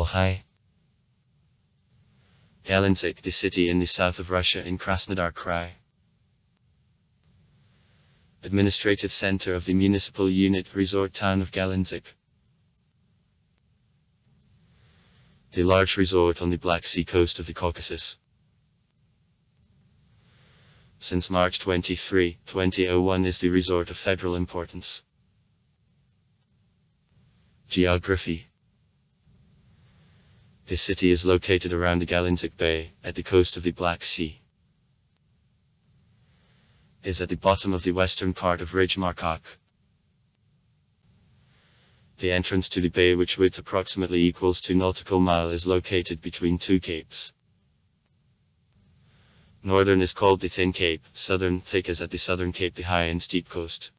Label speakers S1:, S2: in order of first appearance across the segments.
S1: Ohai. Gelendzhik, the city in the south of Russia in Krasnodar Krai. Administrative center of the municipal unit resort town of Gelendzhik. The large resort on the Black Sea coast of the Caucasus. Since March 23, 2001 is the resort of federal importance. Geography. The city is located around the Gelendzhik Bay, at the coast of the Black Sea. Is at the bottom of the western part of Ridge Markak. The entrance to the bay, which width approximately equals 2 nautical mile, is located between two capes. Northern is called the Thin Cape, southern, thick as at the southern cape, the high and steep coast.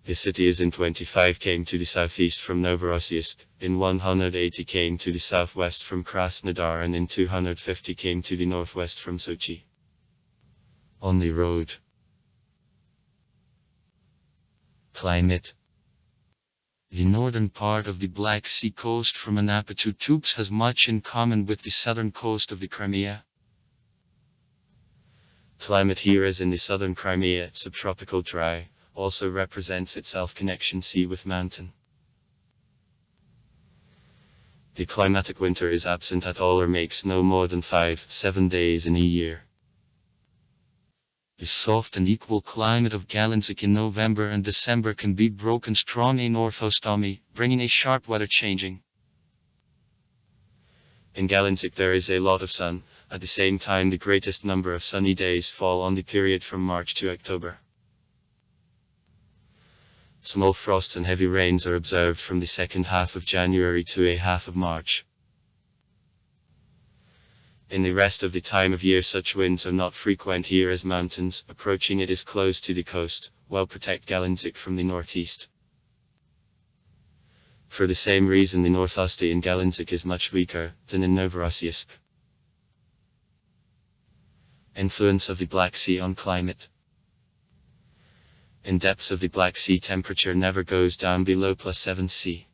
S1: The city is in 25 km to the southeast from Novorossiysk, in 180 km to the southwest from Krasnodar, and in 250 km to the northwest from Sochi. On the road. Climate. The northern part of the Black Sea coast from Anapa to Tups has much in common with the southern coast of the Crimea. Climate here, as in the southern Crimea, subtropical dry, also represents itself connection sea with mountain. The climatic winter is absent at all or makes no more than 5-7 days in a year. The soft and equal climate of Gelendzhik in November and December can be broken strong a northostomy, bringing a sharp weather changing. In Gelendzhik there is a lot of sun, at the same time the greatest number of sunny days fall on the period from March to October. Small frosts and heavy rains are observed from the second half of January to a half of March. In the rest of the time of year such winds are not frequent here, as mountains approaching it is close to the coast, well protect Gelendzhik from the northeast. For the same reason the northosti in Gelendzhik is much weaker than in Novorossiysk. Influence of the Black Sea on climate. In depths of the Black Sea temperature never goes down below +7 C.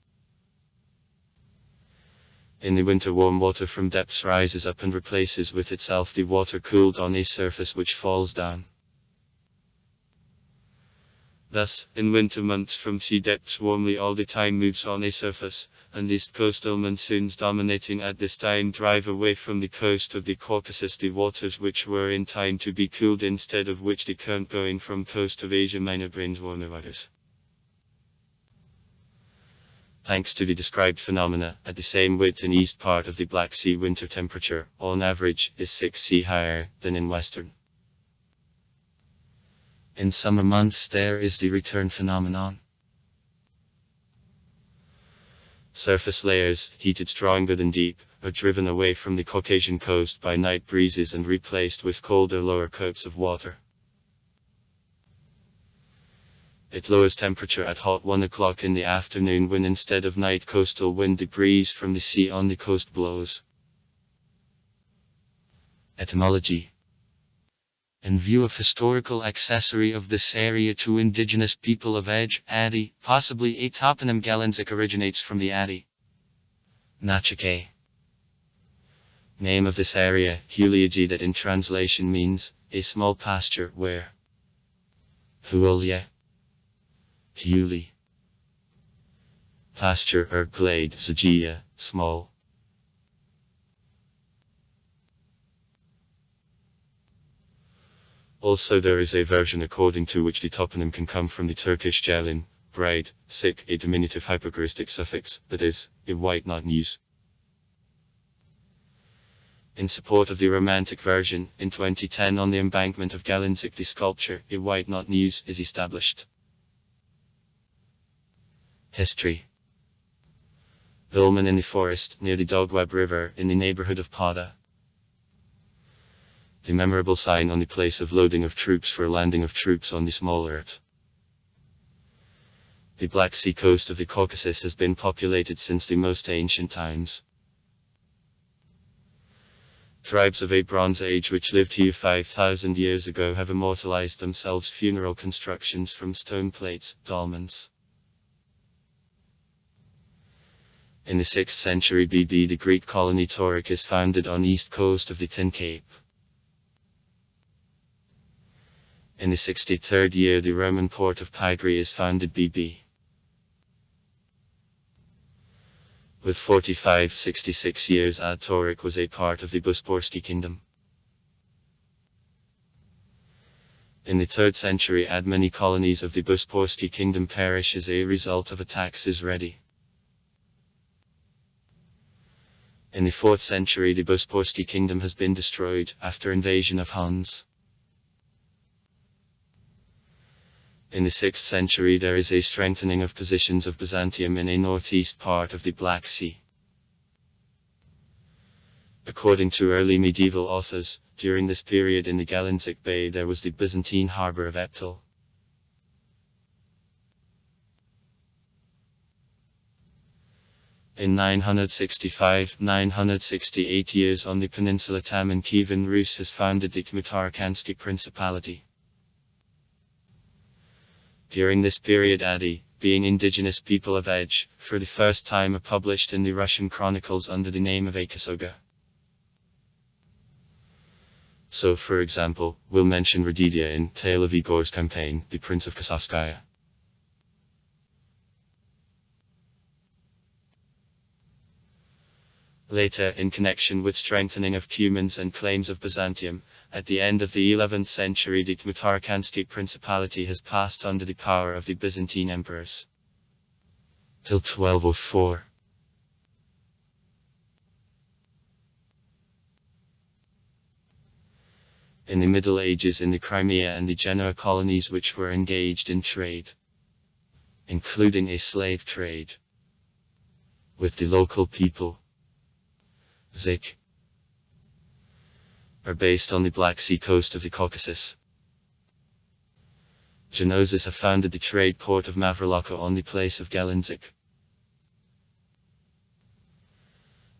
S1: In the winter warm water from depths rises up and replaces with itself the water cooled on a surface which falls down. Thus, in winter months from sea depths warmly all the time moves on a surface, and east coastal monsoons dominating at this time drive away from the coast of the Caucasus the waters which were in time to be cooled, instead of which the current going from coast of Asia Minor brings warmer waters. Thanks to the described phenomena, at the same width in east part of the Black Sea winter temperature, on average, is 6 C higher than in western. In summer months there is the return phenomenon. Surface layers, heated stronger than deep, are driven away from the Caucasian coast by night breezes and replaced with colder lower coats of water. It lowers temperature at hot 1 o'clock in the afternoon, when instead of night coastal wind the breeze from the sea on the coast blows. Etymology. In view of historical accessory of this area to indigenous people of Edge, Adi, possibly a toponym Gelendzhik originates from the Adi. Nachake. Name of this area, Huliaji, that in translation means, a small pasture where. Huolye. Huli. Pasture or glade, Zajiya, small. Also there is a version according to which the toponym can come from the Turkish gelin, bride, sik, a diminutive hypochoristic suffix, that is, a white not news. In support of the romantic version, in 2010 on the embankment of Gelendzhik the sculpture, a white not news, is established. History. Dolmen in the forest, near the Dogweb River, in the neighborhood of Pada. The memorable sign on the place of loading of troops for landing of troops on the small earth. The Black Sea coast of the Caucasus has been populated since the most ancient times. Tribes of a Bronze Age which lived here 5,000 years ago have immortalized themselves funeral constructions from stone plates, dolmens. In the 6th century BB, the Greek colony Tauric is founded on east coast of the Thin Cape. In the 63rd year, the Roman port of Pygri is founded BB. With 45-66 years, Tauric was a part of the Bosporsky kingdom. In the 3rd century, many colonies of the Bosporsky kingdom perish as a result of attacks Israeli. In the 4th century, the Bosporsky kingdom has been destroyed after invasion of Huns. In the 6th century, there is a strengthening of positions of Byzantium in a northeast part of the Black Sea. According to early medieval authors, during this period in the Gelendzhik Bay there was the Byzantine harbour of Eptil. In 965-968 years on the peninsula Taman Kievan Rus has founded the Tmutarkhansky Principality. During this period Adi, being indigenous people of Edge, for the first time are published in the Russian chronicles under the name of Akasoga. So for example, we'll mention Radidia in Tale of Igor's Campaign, the Prince of Kosovskaya. Later, in connection with strengthening of Cumans and claims of Byzantium, at the end of the 11th century the Tmutarkhansky Principality has passed under the power of the Byzantine emperors. Till 1204. In the Middle Ages in the Crimea and the Genoa colonies which were engaged in trade, including a slave trade, with the local people, Zik, are based on the Black Sea coast of the Caucasus. Genoese have founded the trade port of Mavrilaka on the place of Gelendzhik.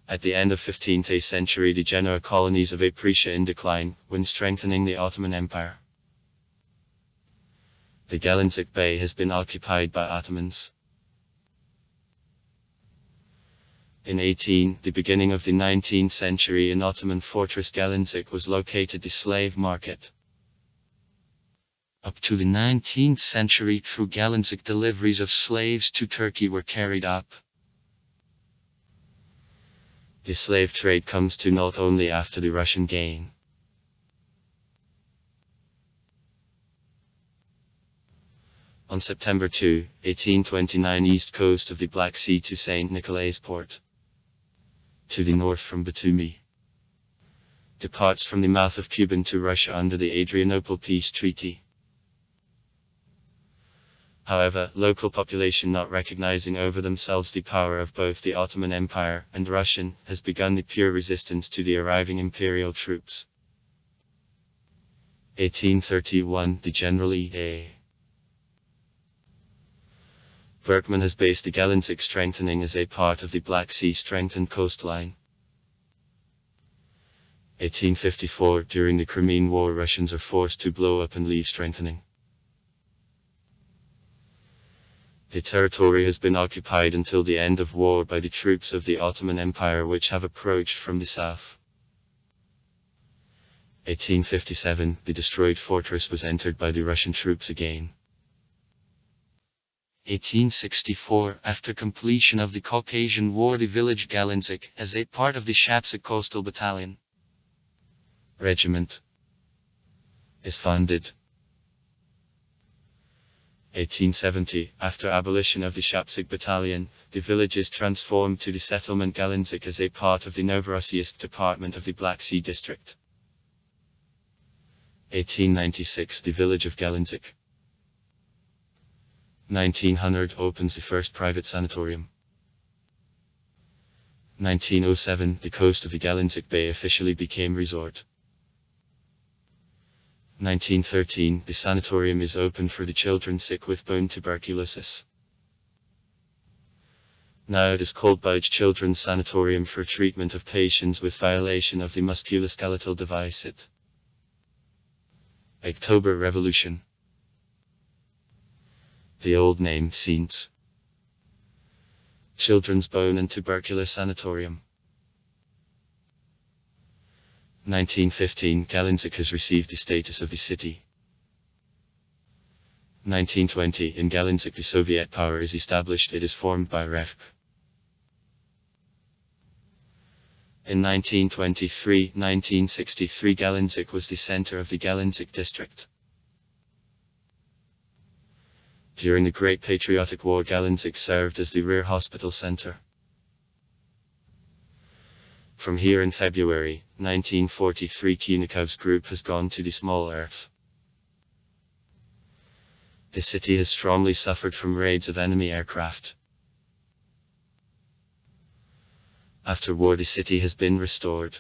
S1: At the end of 15th century the Genoa colonies of Aprasia in decline, when strengthening the Ottoman Empire. The Gelendzhik Bay has been occupied by Ottomans. In the beginning of the 19th century in Ottoman fortress Gelendzhik was located the slave market. Up to the 19th century through Gelendzhik deliveries of slaves to Turkey were carried up. The slave trade comes to naught only after the Russian gain. On September 2, 1829 east coast of the Black Sea to St. Nikolai's Port, to the north from Batumi, departs from the mouth of Kuban to Russia under the Adrianople Peace Treaty. However, local population not recognizing over themselves the power of both the Ottoman Empire and Russian, has begun the pure resistance to the arriving imperial troops. 1831 The General E.A. Berkman has based the Gelendzhik strengthening as a part of the Black Sea strengthened coastline. 1854 During the Crimean War Russians are forced to blow up and leave strengthening. The territory has been occupied until the end of war by the troops of the Ottoman Empire which have approached from the south. 1857 The destroyed fortress was entered by the Russian troops again. 1864 After completion of the Caucasian War the village Gelendzhik, as a part of the Shapsik Coastal Battalion Regiment, is founded. 1870 After abolition of the Shapsik Battalion, the village is transformed to the settlement Gelendzhik as a part of the Novorossiysk department of the Black Sea District. 1896 The village of Gelendzhik. 1900 opens the first private sanatorium. 1907 The coast of the Gelendzhik Bay officially became resort. 1913 The sanatorium is opened for the children sick with bone tuberculosis. Now it is called Bauj Children's Sanatorium for treatment of patients with violation of the musculoskeletal deficit. October Revolution. The old name Saints Children's Bone and Tubercular Sanatorium. 1915, Gelendzhik has received the status of the city. 1920, in Gelendzhik the Soviet power is established. It is formed by Rev. In 1923-1963, Gelendzhik was the center of the Gelendzhik district. During the Great Patriotic War, Gelendzhik served as the rear hospital center. From here in February 1943, Kunikov's group has gone to the Small Earth. The city has strongly suffered from raids of enemy aircraft. After war, the city has been restored.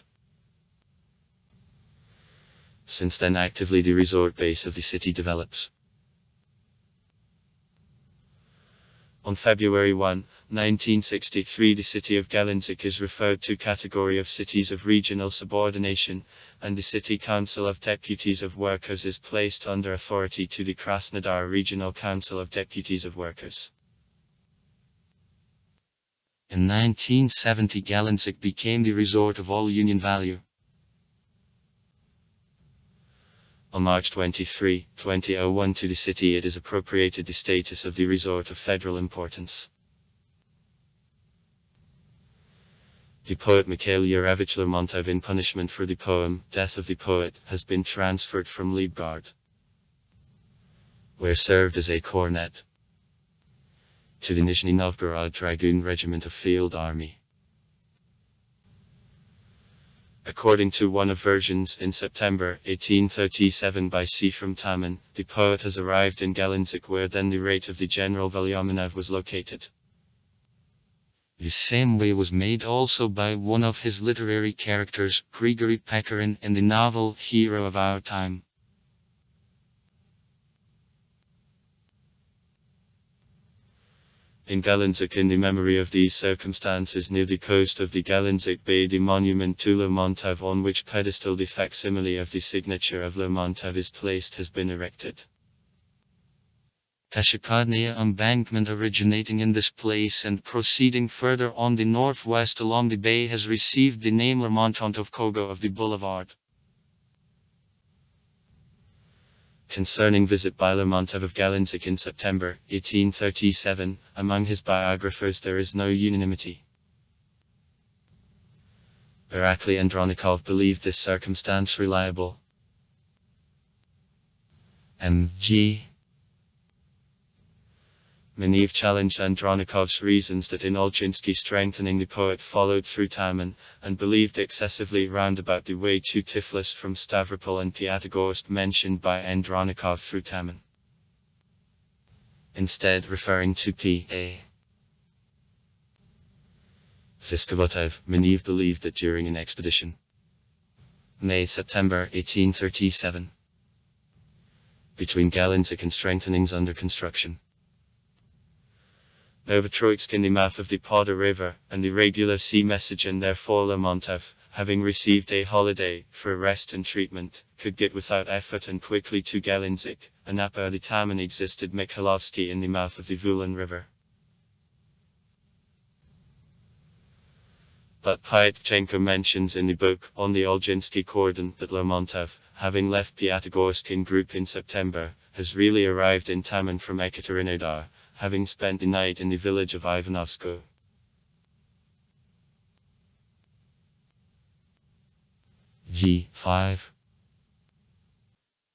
S1: Since then, actively the resort base of the city develops. On February 1, 1963, the city of Gelendzhik is referred to category of cities of regional subordination, and the City Council of Deputies of Workers is placed under authority to the Krasnodar Regional Council of Deputies of Workers. In 1970, Gelendzhik became the resort of all Union value. On March 23, 2001, to the city it is appropriated the status of the resort of federal importance. The poet Mikhail Yurevich Lermontov, in punishment for the poem Death of the Poet, has been transferred from Leibgard, where served as a cornet, to the Nizhny Novgorod Dragoon Regiment of Field Army. According to one of versions, in September 1837 by sea from Taman, the poet has arrived in Gelendzhik, where then the rate of the General Velyaminov was located. The same way was made also by one of his literary characters, Grigory Pechorin, in the novel Hero of Our Time. In Gelendzhik, in the memory of these circumstances, near the coast of the Gelendzhik Bay, the monument to Lermontov, on which pedestal the facsimile of the signature of Lermontov is placed, has been erected. Peshekodnaya embankment originating in this place and proceeding further on the northwest along the bay has received the name Lermontontov-Kogo of the boulevard. Concerning visit by Lermontov of Gelendzhik in September 1837, among his biographers there is no unanimity. Irakli Andronikov believed this circumstance reliable. M.G. Maniv challenged Andronikov's reasons that in Olginsky strengthening the poet followed through Taman, and believed excessively roundabout the way to Tiflis from Stavropol and Piatigorsk mentioned by Andronikov through Taman. Instead, referring to P.A. Fiskobotov, Maniv believed that during an expedition, May-September 1837, between Gelendzhik and strengthenings under construction, Novotroitsk in the mouth of the Poda River, and the regular sea message, and therefore Lermontov, having received a holiday for rest and treatment, could get without effort and quickly to Gelendzhik, and upper the Taman existed Mikhailovsky in the mouth of the Vulan River. But Pyatchenko mentions in the book On the Olginsky Cordon that Lermontov, having left Piatigorsk in group in September, has really arrived in Taman from Ekaterinodar, having spent the night in the village of Ivanovsko. G5.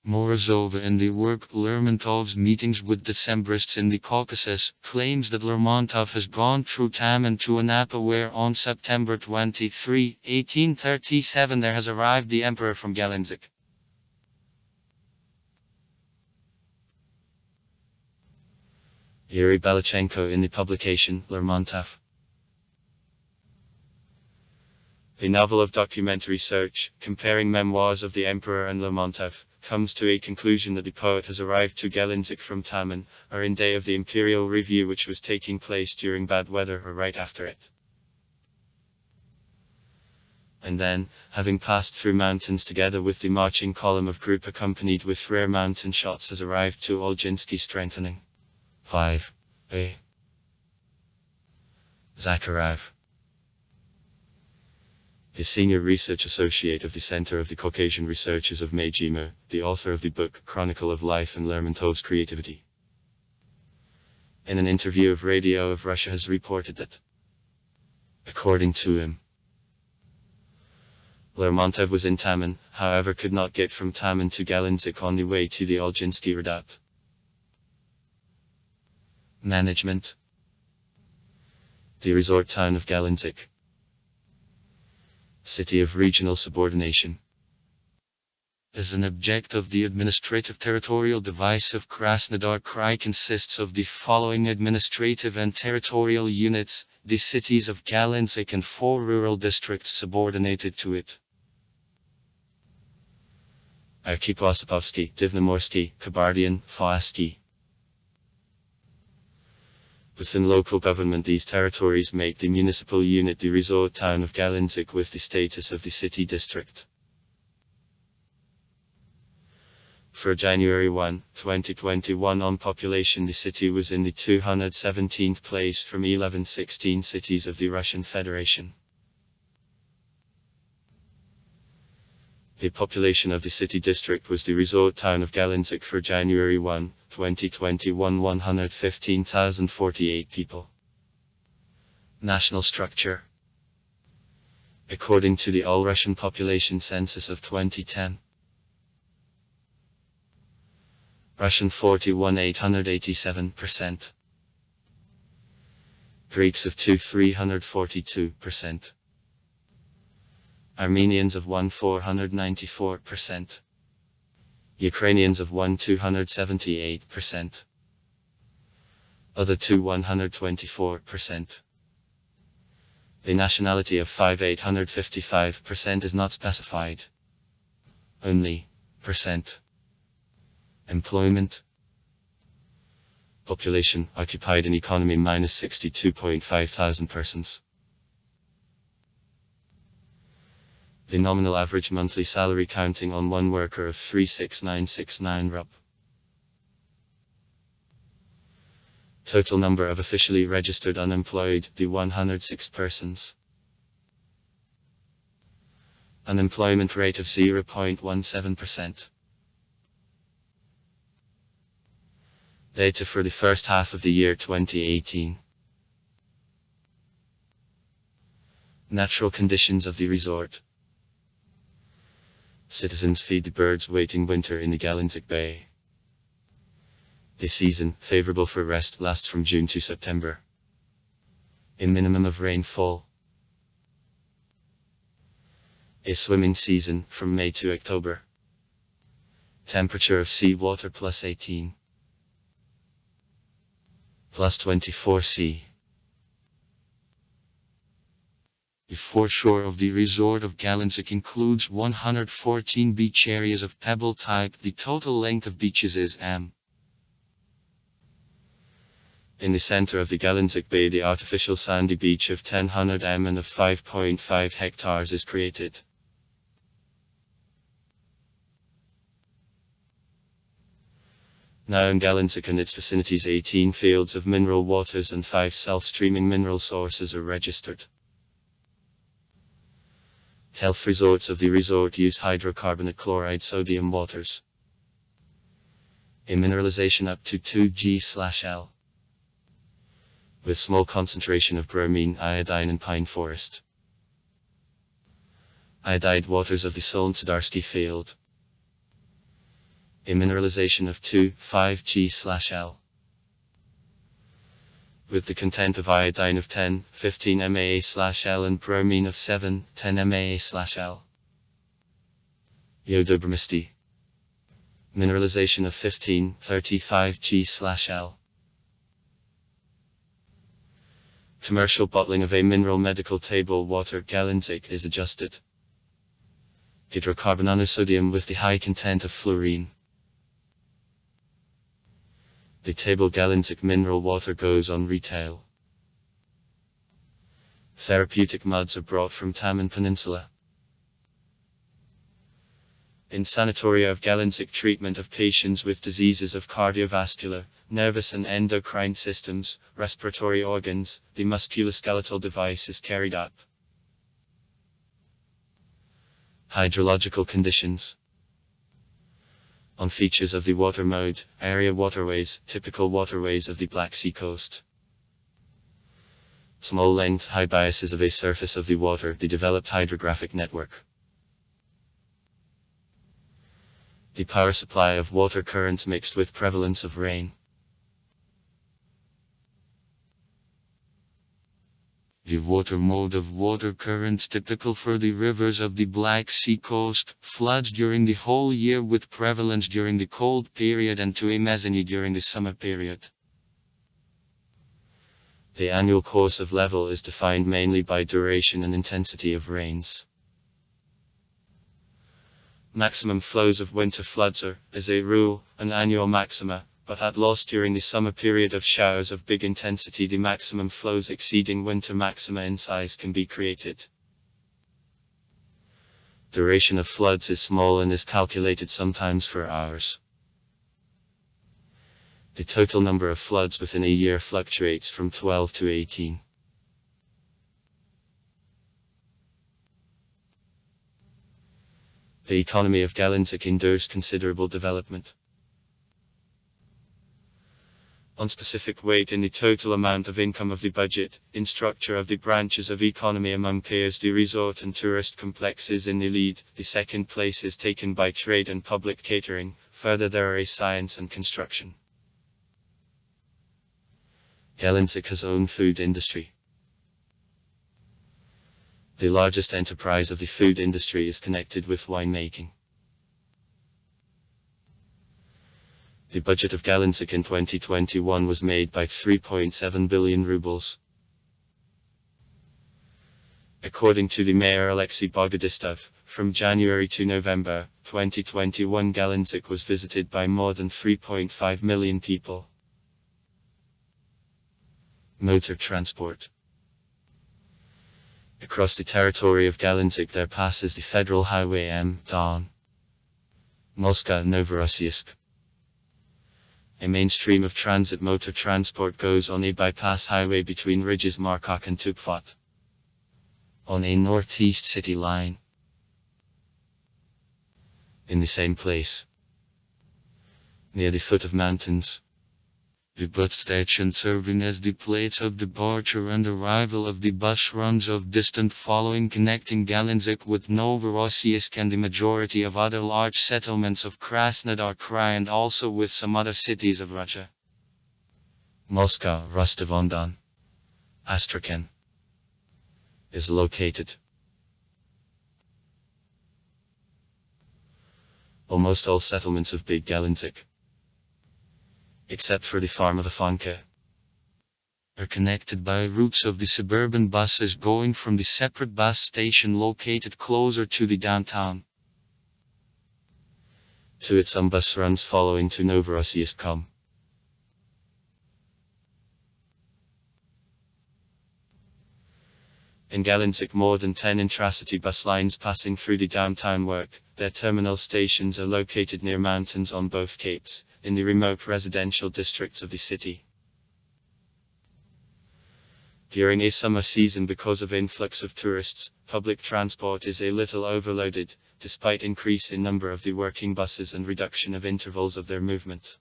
S1: Morozova, in the work Lermontov's Meetings with Decembrists in the Caucasus, claims that Lermontov has gone through Taman to Anapa, where on September 23, 1837 there has arrived the emperor from Gelendzhik. Yuri Belachenko in the publication Lermontov. The novel of documentary search, comparing memoirs of the emperor and Lermontov, comes to a conclusion that the poet has arrived to Gelendzhik from Taman, or in day of the Imperial Review, which was taking place during bad weather or right after it. And then, having passed through mountains together with the marching column of group accompanied with rare mountain shots, has arrived to Olginsky strengthening. 5. A. Zakharov. The Senior Research Associate of the Center of the Caucasian Researches of Mejimo, the author of the book Chronicle of Life and Lermontov's Creativity. In an interview of Radio of Russia has reported that, according to him, Lermontov was in Taman, however could not get from Taman to Gelendzhik on the way to the Olginsky Redoubt. Management. The resort town of Gelendzhik. City of regional subordination. As an objective, the administrative territorial device of Krasnodar Krai consists of the following administrative and territorial units: the cities of Gelendzhik and 4 rural districts subordinated to it. Archipelagovsky, Divnomorsky, Kabardian, Foasky. Within local government, these territories make the municipal unit the resort town of Gelendzhik with the status of the city district. For January 1, 2021 on population, the city was in the 217th place from 1116 cities of the Russian Federation. The population of the city district was the resort town of Gelendzhik for January 1, 2021 115,048 people. National structure. According to the All-Russian Population Census of 2010, Russian 41,887%. Greeks of 2,342%. Armenians of 1,494%. Ukrainians of 1,278%. Other 2,124%. The nationality of 5,855% is not specified. Only percent. Employment. Population occupied in economy minus 62.5 thousand persons. The nominal average monthly salary counting on one worker of 36969 rup. Total number of officially registered unemployed, the 106 persons. Unemployment rate of 0.17%. Data for the first half of the year 2018. Natural conditions of the resort. Citizens feed the birds waiting winter in the Gelendzhik Bay. The season, favorable for rest, lasts from June to September. In minimum of rainfall. A swimming season, from May to October. Temperature of sea water plus 18. Plus 24 C. The foreshore of the resort of Gelendzhik includes 114 beach areas of pebble type. The total length of beaches is m. In the center of the Gelendzhik Bay, the artificial sandy beach of 1000 m and of 5.5 hectares is created. Now in Gelendzhik and its vicinities, 18 fields of mineral waters and 5 self-streaming mineral sources are registered. Health resorts of the resort use hydrocarbonate chloride sodium waters. A mineralization up to 2G/L. With small concentration of bromine, iodine and pine forest. Iodide waters of the Solntsadarsky field. A mineralization of 2,5G/L. With the content of iodine of 10-15 MAA/L and bromine of 7-10 MAA/L. Yodobromiste. Mineralization of 15-35 G/L. Commercial bottling of a mineral medical table water Gelendzhik is adjusted. Hydrocarbononosodium with the high content of fluorine. The table Gelendzhik mineral water goes on retail. Therapeutic muds are brought from Taman Peninsula. In sanatoria of Gelendzhik, treatment of patients with diseases of cardiovascular, nervous and endocrine systems, respiratory organs, the musculoskeletal device is carried out. Hydrological conditions. On features of the water mode, area waterways, typical waterways of the Black Sea coast. Small length, high biases of a surface of the water, the developed hydrographic network. The power supply of water currents mixed with prevalence of rain. The water mode of water currents typical for the rivers of the Black Sea coast, floods during the whole year with prevalence during the cold period and to a mezzanine during the summer period. The annual course of level is defined mainly by duration and intensity of rains. Maximum flows of winter floods are, as a rule, an annual maxima, but at loss during the summer period of showers of big intensity the maximum flows exceeding winter maxima in size can be created. Duration of floods is small and is calculated sometimes for hours. The total number of floods within a year fluctuates from 12 to 18. The economy of Gelendzhik endures considerable development. On specific weight in the total amount of income of the budget, in structure of the branches of economy among peers the resort and tourist complex is in the lead, the second place is taken by trade and public catering, further there are a science and construction. Gelendzhik has own food industry. The largest enterprise of the food industry is connected with winemaking. The budget of Gelendzhik in 2021 was made by 3.7 billion rubles. According to the mayor Alexei Bogodistov, from January to November 2021 Gelendzhik was visited by more than 3.5 million people. Motor transport. Across the territory of Gelendzhik there passes the Federal Highway M-Don, Moscow-Novorossiysk. A mainstream of transit motor transport goes on a bypass highway between ridges Markok and Tukfot, on a northeast city line. In the same place, near the foot of mountains, the bus station serving as the place of departure and arrival of the bus runs of distant following connecting Gelendzhik with Novorossiysk and the majority of other large settlements of Krasnodar Krai and also with some other cities of Russia. Moscow, Rostov-on-Don, Astrakhan is located. Almost all settlements of Big Gelendzhik, except for the farm of Afonka, are connected by routes of the suburban buses going from the separate bus station located closer to the downtown. To it some bus runs following to Novorossiysk come. In Gelendzhik more than 10 intracity bus lines passing through the downtown work. Their terminal stations are located near mountains on both capes, in the remote residential districts of the city. During a summer season because of influx of tourists, public transport is a little overloaded, despite increase in number of the working buses and reduction of intervals of their movement.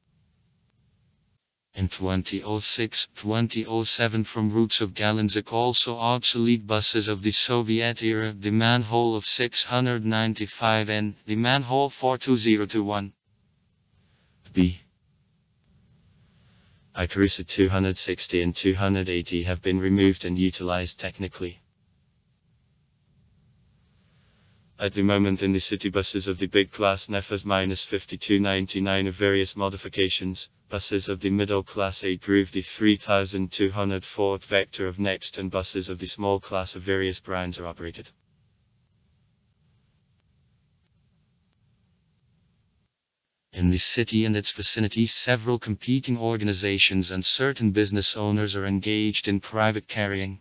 S1: In 2006-2007 from routes of Gelendzhik also obsolete buses of the Soviet era, the manhole of 695 and the manhole 42021. B. Ikarusa 260 and 280 have been removed and utilized technically. At the moment in the city buses of the big class Nefas-5299 of various modifications, buses of the middle class A groove the 3204 vector of Next and buses of the small class of various brands are operated. In the city and its vicinity several competing organizations and certain business owners are engaged in private carrying.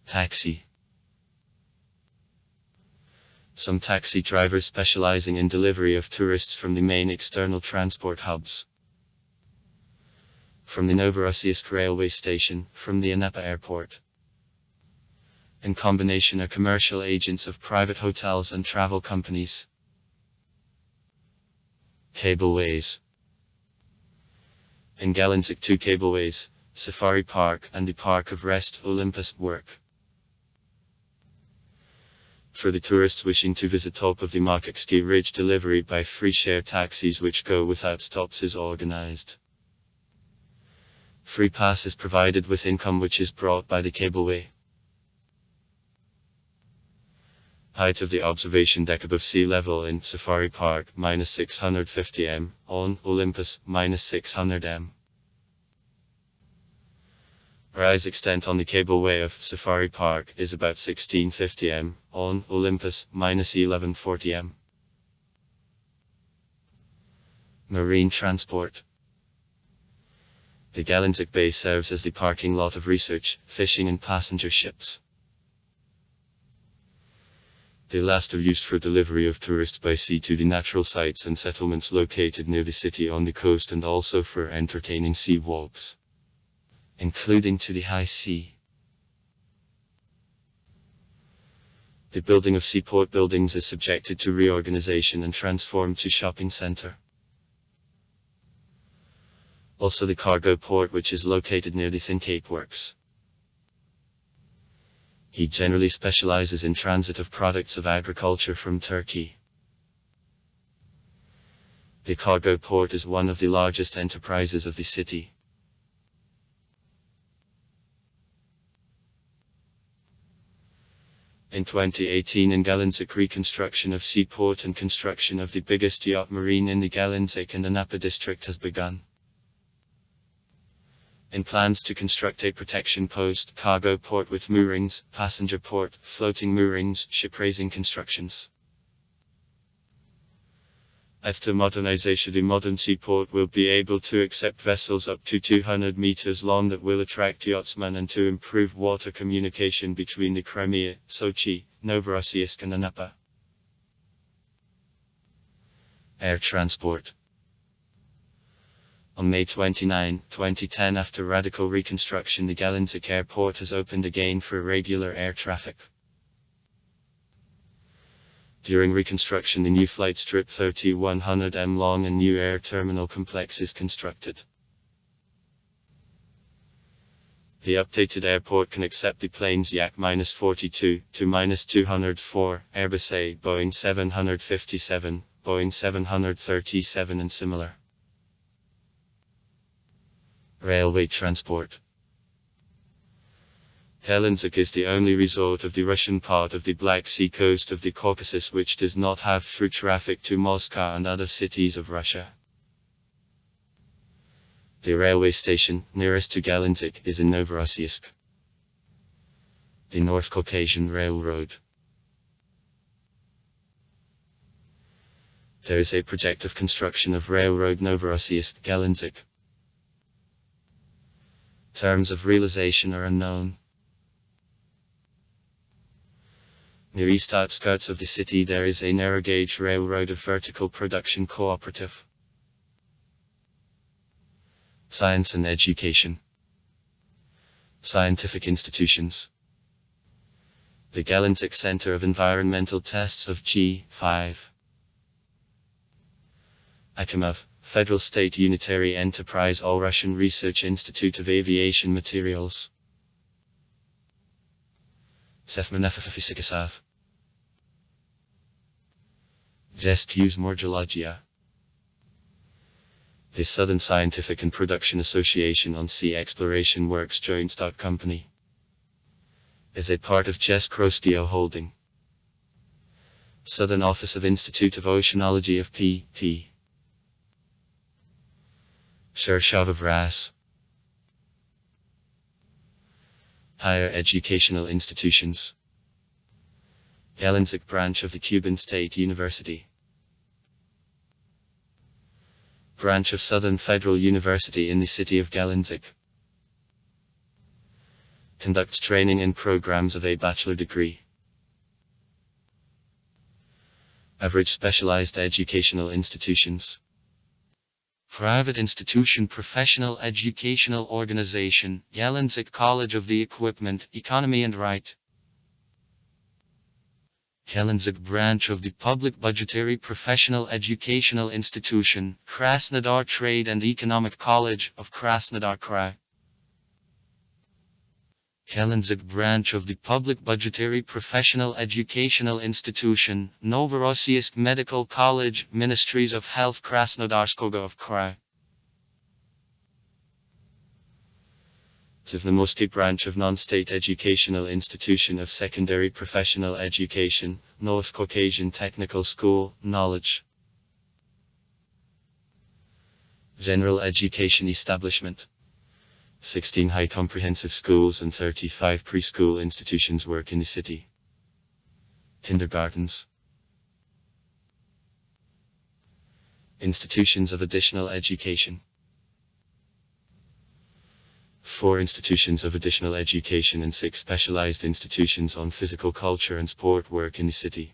S1: Taxi Some taxi drivers specializing in delivery of tourists from the main external transport hubs. From the Novorossiysk railway station, from the Anapa airport. In combination are commercial agents of private hotels and travel companies. Cableways. In Gelendzhik 2 cableways, Safari Park and the Park of Rest Olympus work. For the tourists wishing to visit top of the Makakski Ridge, delivery by free share taxis which go without stops is organized. Free pass is provided with income which is brought by the cableway. Height of the observation deck above sea level in Safari Park, -650 m, on Olympus, -600 m. Rise extent on the cableway of Safari Park is about 1650 m, on Olympus, -1140 m. Marine transport. The Gelendzhik Bay serves as the parking lot of research, fishing and passenger ships. The last are used for delivery of tourists by sea to the natural sites and settlements located near the city on the coast, and also for entertaining sea walks, including to the high sea. The building of seaport buildings is subjected to reorganization and transformed to shopping center. Also the cargo port, which is located near the Thin Cape works. He generally specializes in transit of products of agriculture from Turkey. The cargo port is one of the largest enterprises of the city. In 2018 in Gelendzhik, reconstruction of seaport and construction of the biggest yacht marine in the Gelendzhik and Anapa district has begun. In plans to construct a protection post, cargo port with moorings, passenger port, floating moorings, ship raising constructions. After modernization, the modern seaport will be able to accept vessels up to 200 meters long that will attract yachtsmen and to improve water communication between the Crimea, Sochi, Novorossiysk and Anapa. Air transport. On May 29, 2010, after radical reconstruction, the Gelendzhik airport has opened again for regular air traffic. During reconstruction, the new flight strip 3100 m long and new air terminal complex is constructed. The updated airport can accept the planes Yak-42 to -204, Airbus A, Boeing 757, Boeing 737 and similar. Railway transport. Gelendzhik is the only resort of the Russian part of the Black Sea coast of the Caucasus which does not have through traffic to Moscow and other cities of Russia. The railway station, nearest to Gelendzhik, is in Novorossiysk. The North Caucasian Railroad. There is a project of construction of railroad Novorossiysk-Gelendzhik. Terms of realization are unknown. Near east outskirts of the city there is a narrow gauge railroad of vertical production cooperative. Science and education. Scientific institutions. The Gelendzhik Center of Environmental Tests of G5. Akimov, Federal State Unitary Enterprise All-Russian Research Institute of Aviation Materials. Sefmanefafisikasav. Jescuse Morgologia. The Southern Scientific and Production Association on Sea Exploration Works Joint Stock Company is a part of Jeskroskia Holding. Southern Office of Institute of Oceanology of P.P. Shershot of RAS. Higher educational institutions. Gelendzhik branch of the Cuban State University. Branch of Southern Federal University in the city of Gelendzhik. Conducts training and programs of a bachelor degree. Average specialized educational institutions. Private institution, professional educational organization, Gelendzhik College of the Equipment, Economy and Right. Gelendzhik branch of the Public Budgetary Professional Educational Institution, Krasnodar Trade and Economic College of Krasnodar Krai. Gelendzhik branch of the Public Budgetary Professional Educational Institution, Novorossiysk Medical College, Ministries of Health Krasnodarskoga of Krai. Zivnomorsky branch of non-state educational institution of secondary professional education, North Caucasian Technical School, Knowledge. General education establishment. 16 high comprehensive schools and 35 preschool institutions work in the city. Kindergartens. Institutions of additional education. 4 institutions of additional education and 6 specialized institutions on physical culture and sport work in the city.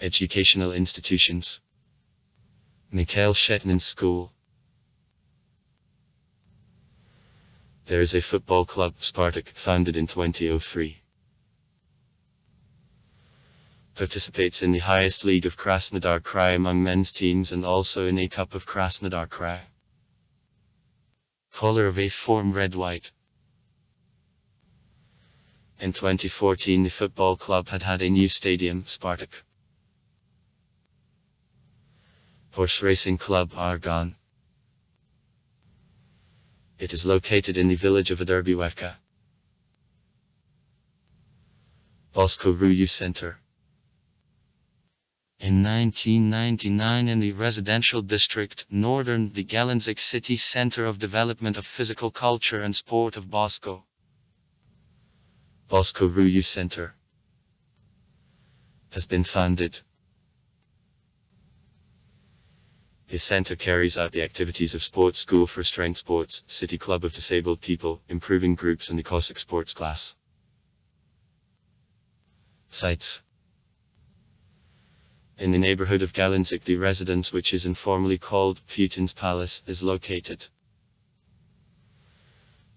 S1: Educational institutions. Mikhail Shetnin School. There is a football club, Spartak, founded in 2003. Participates in the highest league of Krasnodar Krai among men's teams and also in a Cup of Krasnodar Krai. Color of a form red-white. In 2014 the football club had a new stadium, Spartak. Horse racing club, Argon. It is located in the village of Aderbiwevka. Bosko Ruyu Center. In 1999 in the residential district, Northern, the Gelendzhik City Center of Development of Physical Culture and Sport of Bosko. Bosko Ruyu Center has been founded. The center carries out the activities of sports school for strength sports, city club of disabled people, improving groups and the Cossack sports class. Sites. In the neighborhood of Gelendzhik the residence which is informally called Putin's Palace is located.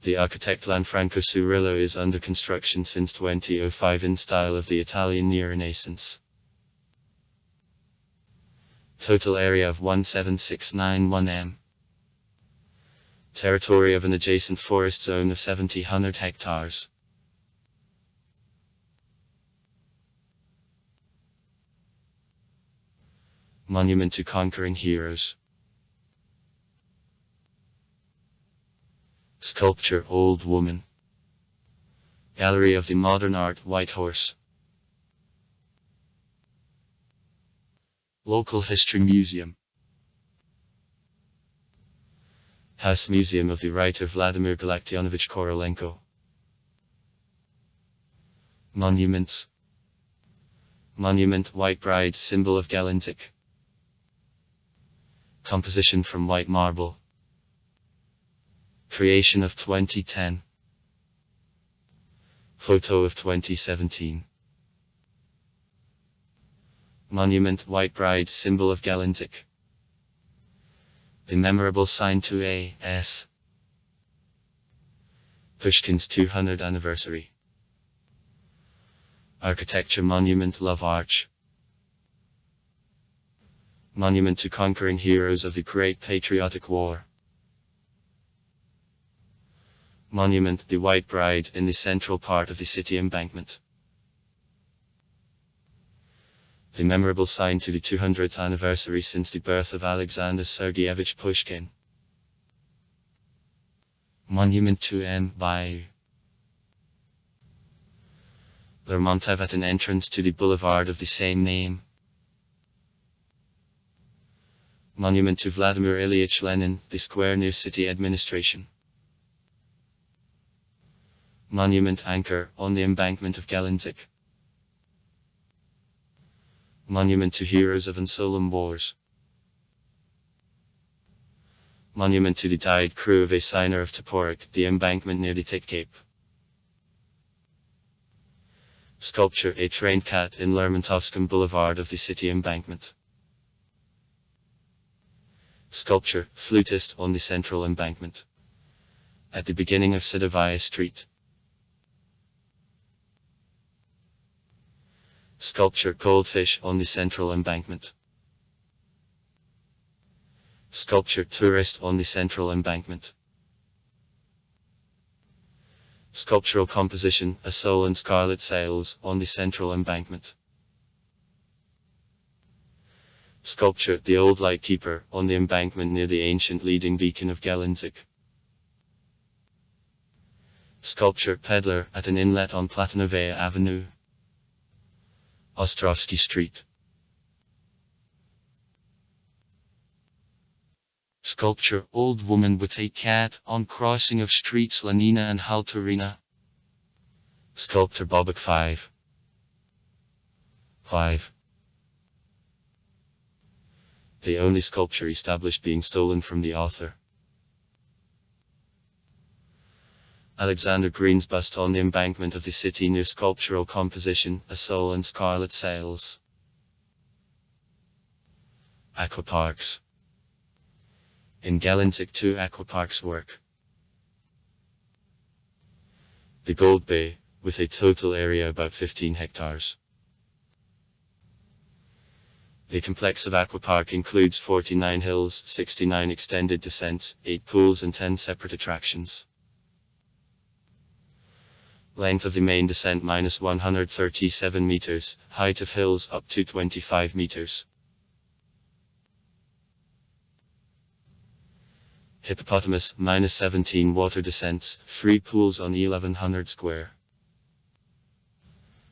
S1: The architect Lanfranco Cirillo is under construction since 2005 in style of the Italian Neo-Renaissance. Total area of 17691 m. Territory of an adjacent forest zone of 700 hectares. Monument to conquering heroes. Sculpture, Old Woman. Gallery of the Modern Art, White Horse. Local History Museum. House Museum of the writer Vladimir Galaktionovich Korolenko. Monuments. Monument, White Bride, symbol of Gelendzhik. Composition from white marble. Creation of 2010. Photo of 2017. Monument, White Bride, symbol of Gelendzhik. The memorable sign to A.S. Pushkin's 200th anniversary. Architecture monument, Love Arch. Monument to conquering heroes of the Great Patriotic War. Monument, the White Bride, in the central part of the city embankment. The memorable sign to the 200th anniversary since the birth of Alexander Sergeyevich Pushkin. Monument to M. Bayou. Lermontov at an entrance to the boulevard of the same name. Monument to Vladimir Ilyich Lenin, the square near city administration. Monument anchor, on the embankment of Gelendzhik. Monument to heroes of Ansolum Wars. Monument to the died crew of a signer of Toporek, the embankment near the Tit Cape. Sculpture A trained cat in Lermontovsky Boulevard of the city embankment. Sculpture Flutist on the central embankment. At the beginning of Sadovaya Street. Sculpture Goldfish on the central embankment. Sculpture Tourist on the central embankment. Sculptural composition A Soul and Scarlet Sails on the central embankment. Sculpture The Old Lightkeeper on the embankment near the ancient leading beacon of Gelendzhik. Sculpture Peddler at an inlet on Platonovaya Avenue. Ostrovsky Street. Sculpture Old Woman with a Cat on crossing of streets Lenina and Halturina. Sculptor Bobek 5. The only sculpture established being stolen from the author. Alexander Green's bust on the embankment of the city near sculptural composition A Soul and Scarlet Sails. Aquaparks. In Gelendzhik 2 aquaparks work. The Gold Bay, with a total area about 15 hectares. The complex of aquapark includes 49 hills, 69 extended descents, 8 pools and 10 separate attractions. Length of the main descent -137 meters, height of hills up to 25 meters. Hippopotamus -17 water descents, 3 pools on 1100 square.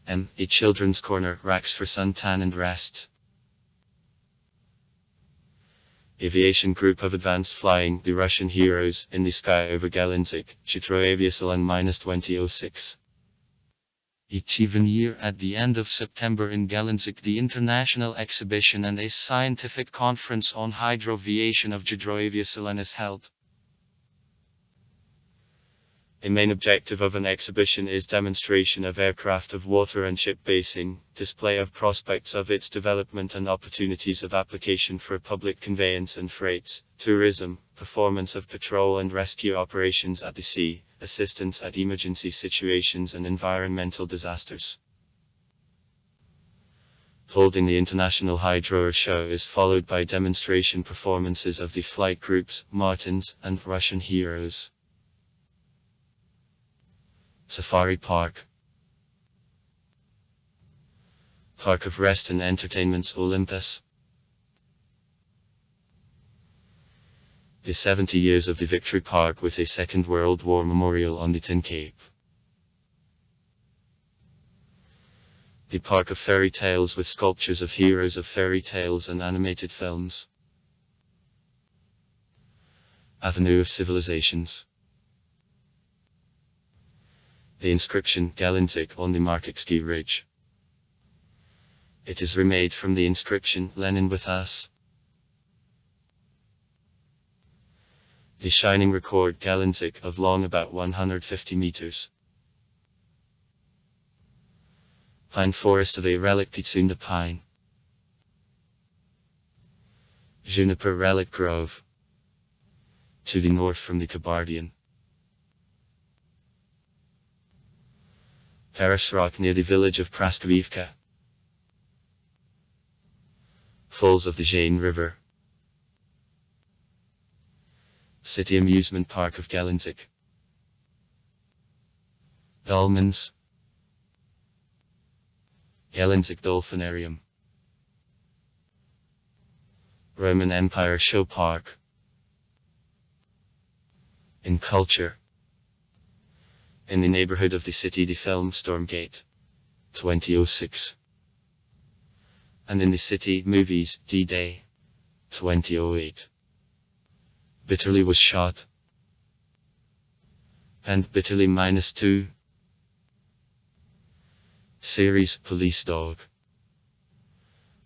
S1: A children's corner, racks for suntan and rest. Aviation group of advanced flying, the Russian heroes, in the sky over Gelendzhik, Chitroaviasalan -2006. Each even year at the end of September in Gelendzhik the international exhibition and a scientific conference on hydroaviation of Chitroaviasalan is held. A main objective of an exhibition is demonstration of aircraft of water and ship basing, display of prospects of its development and opportunities of application for public conveyance and freights, tourism, performance of patrol and rescue operations at the sea, assistance at emergency situations and environmental disasters. Holding the International Hydro Show is followed by demonstration performances of the flight groups, Martins, and Russian heroes. Safari Park. Park of Rest and Entertainments Olympus. The 70 years of the Victory Park with a Second World War memorial on the Tin Cape. The Park of Fairy Tales with sculptures of heroes of fairy tales and animated films. Avenue of Civilizations. The inscription Gelendzhik on the Markivsky Ridge. It is remade from the inscription Lenin with us. The shining record Gelendzhik of long about 150 meters. Pine forest of a relic Pitsunda pine. Juniper relic grove. To the north from the Kabardian. Paris Rock near the village of Praskavivka. Falls of the Jane River. City Amusement Park of Gelendzhik. Dolmens. Gelendzhik Dolphinarium. Roman Empire Show Park. In culture. In the neighborhood of the city the film Stormgate, 2006. And in the city movies D-Day, 2008. Bitterly was shot. And Bitterly -2. Series Police Dog.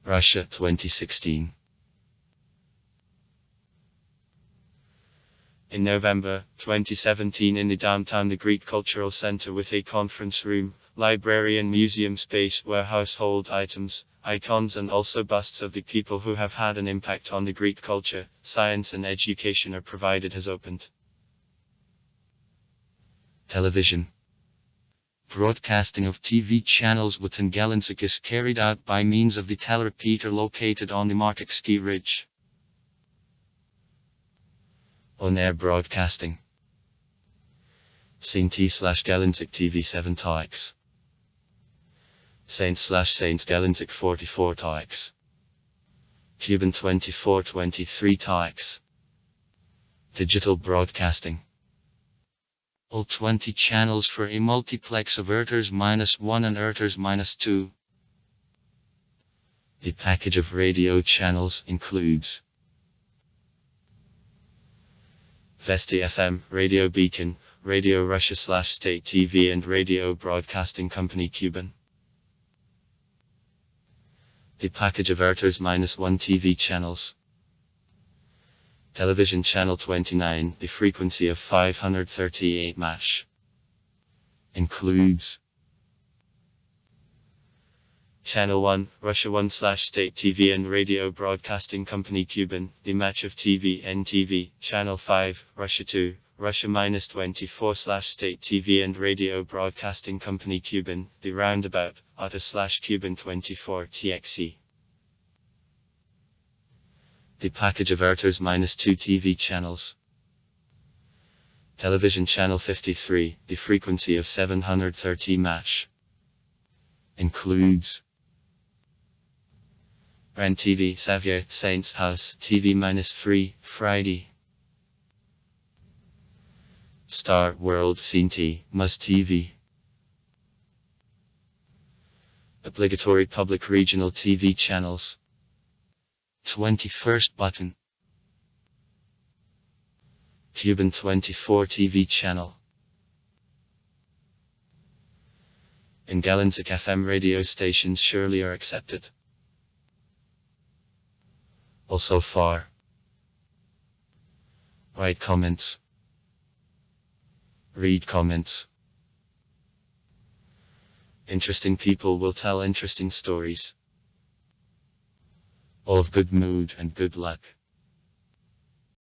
S1: Russia 2016. In November 2017 in the downtown the Greek Cultural Center with a conference room, library and museum space where household items, icons and also busts of the people who have had an impact on the Greek culture, science and education are provided has opened. Television. Broadcasting of TV channels within Gelendzhik is carried out by means of the telerepeater located on the Markowski Ridge. On-air broadcasting. Saint/Gelendzhik TV 7 tykes. Saint/Saints Gelendzhik 44 tykes. Cuban 24-23 tykes. Digital broadcasting. All 20 channels for a multiplex of Erters-1 and Erters-2. The package of radio channels includes Vesti FM, Radio Beacon, Radio Russia/State TV and Radio Broadcasting Company Cuban. The package of Erters-1 TV channels. Television Channel 29, the frequency of 538 MASH. Includes Channel 1, Russia 1/State TV and Radio Broadcasting Company Cuban, the match of TV NTV, Channel 5, Russia 2, Russia -24/State TV and Radio Broadcasting Company Cuban, the roundabout, Otter/Cuban 24 TXC. The package of Erters-2 TV channels. Television Channel 53, the frequency of 730 MASH. Includes Ran TV, Xavier, Saints House, TV-3, Friday. Star, World, Scene T, Must TV. Obligatory public regional TV channels. 21st button. Cuban 24 TV channel. In Gelendzhik FM radio stations surely are accepted. Also far. Write comments. Read comments. Interesting people will tell interesting stories. All of good mood and good luck.